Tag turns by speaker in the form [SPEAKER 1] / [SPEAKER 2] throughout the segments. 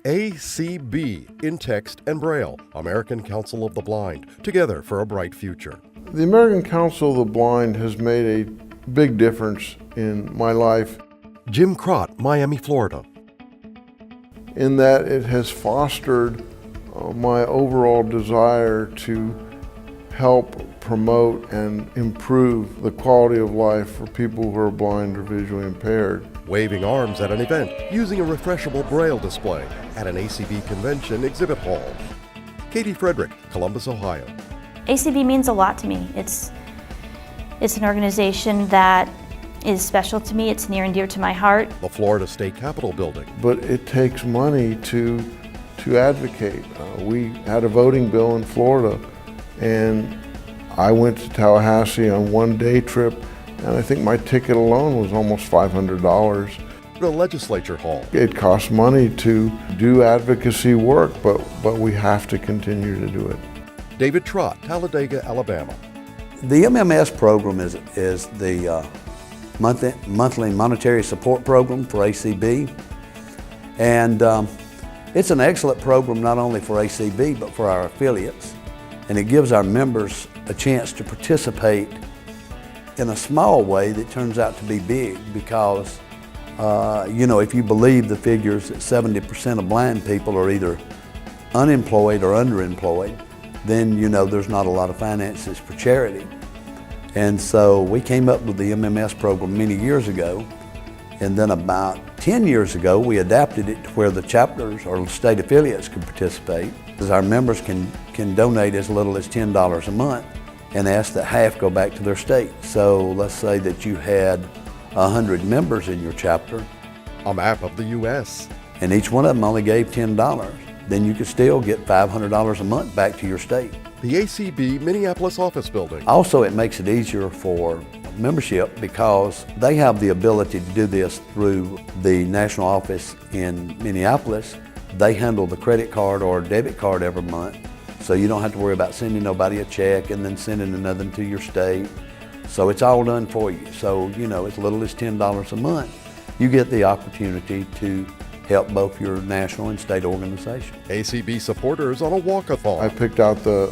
[SPEAKER 1] ACB in text and braille, American Council of the Blind, together for a bright future.
[SPEAKER 2] The American Council of the Blind has made a big difference in my life.
[SPEAKER 1] Jim Crott, Miami, Florida.
[SPEAKER 2] In that it has fostered my overall desire to help promote and improve the quality of life for people who are blind or visually impaired.
[SPEAKER 1] Waving arms at an event using a refreshable braille display at an ACB convention exhibit hall. Katie Frederick, Columbus, Ohio.
[SPEAKER 3] ACB means a lot to me. It's an organization that is special to me. It's near and dear to my heart.
[SPEAKER 1] The Florida State Capitol building.
[SPEAKER 2] But it takes money to advocate. We had a voting bill in Florida, and I went to Tallahassee on one day trip, and I think my ticket alone was almost $500.
[SPEAKER 1] The Legislature Hall.
[SPEAKER 2] It costs money to do advocacy work, but we have to continue to do it.
[SPEAKER 1] David Trott, Talladega, Alabama.
[SPEAKER 4] The MMS program is the monthly monetary support program for ACB, and it's an excellent program not only for ACB but for our affiliates, and it gives our members a chance to participate in a small way that turns out to be big, because if you believe the figures that 70% of blind people are either unemployed or underemployed, then there's not a lot of finances for charity. And so we came up with the MMS program many years ago, and then about 10 years ago we adapted it to where the chapters or state affiliates could participate. Because our members can donate as little as $10 a month and ask that half go back to their state. So let's say that you had 100 members in your chapter.
[SPEAKER 1] A map of the U.S.
[SPEAKER 4] And each one of them only gave $10. Then you could still get $500 a month back to your state.
[SPEAKER 1] The ACB Minneapolis office building.
[SPEAKER 4] Also, it makes it easier for membership because they have the ability to do this through the national office in Minneapolis. They handle the credit card or debit card every month, so you don't have to worry about sending nobody a check and then sending another to your state. So it's all done for you. So, as little as $10 a month, you get the opportunity to help both your national and state organizations.
[SPEAKER 1] ACB supporters on a walkathon.
[SPEAKER 2] I picked out the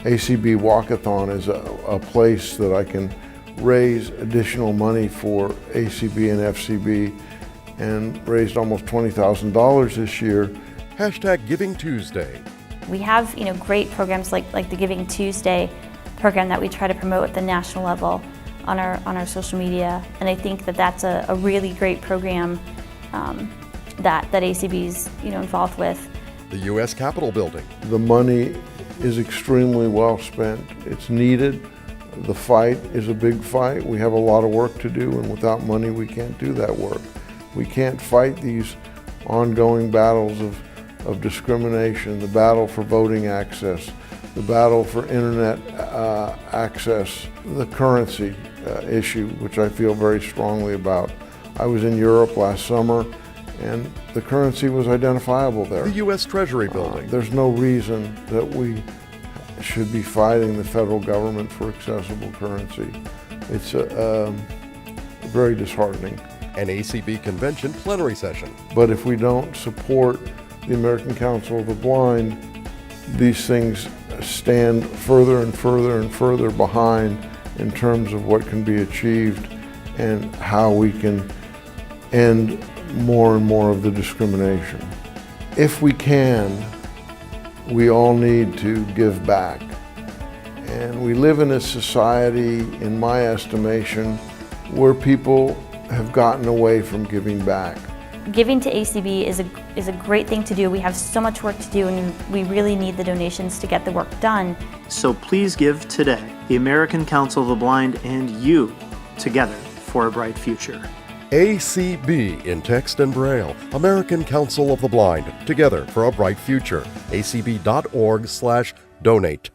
[SPEAKER 2] ACB Walkathon as a place that I can raise additional money for ACB and FCB, and raised almost $20,000 this year.
[SPEAKER 1] Hashtag Giving Tuesday.
[SPEAKER 3] We have great programs like the Giving Tuesday program that we try to promote at the national level on our social media, and I think that that's a really great program that ACB's involved with.
[SPEAKER 1] The U.S. Capitol building.
[SPEAKER 2] The money is extremely well spent. It's needed. The fight is a big fight. We have a lot of work to do, and without money we can't do that work. We can't fight these ongoing battles of discrimination, the battle for voting access, the battle for internet access, the currency issue, which I feel very strongly about. I was in Europe last summer, and the currency was identifiable there.
[SPEAKER 1] The U.S. Treasury building.
[SPEAKER 2] There's no reason that we should be fighting the federal government for accessible currency. It's very disheartening.
[SPEAKER 1] An ACB convention plenary session.
[SPEAKER 2] But if we don't support the American Council of the Blind, these things stand further and further and further behind in terms of what can be achieved and how we can end more and more of the discrimination. If we can, we all need to give back. And we live in a society, in my estimation, where people have gotten away from giving back.
[SPEAKER 3] Giving to ACB is a great thing to do. We have so much work to do, and we really need the donations to get the work done.
[SPEAKER 5] So please give today. The American Council of the Blind and you, together for a bright future.
[SPEAKER 1] ACB in text and braille, American Council of the Blind, together for a bright future. acb.org/donate.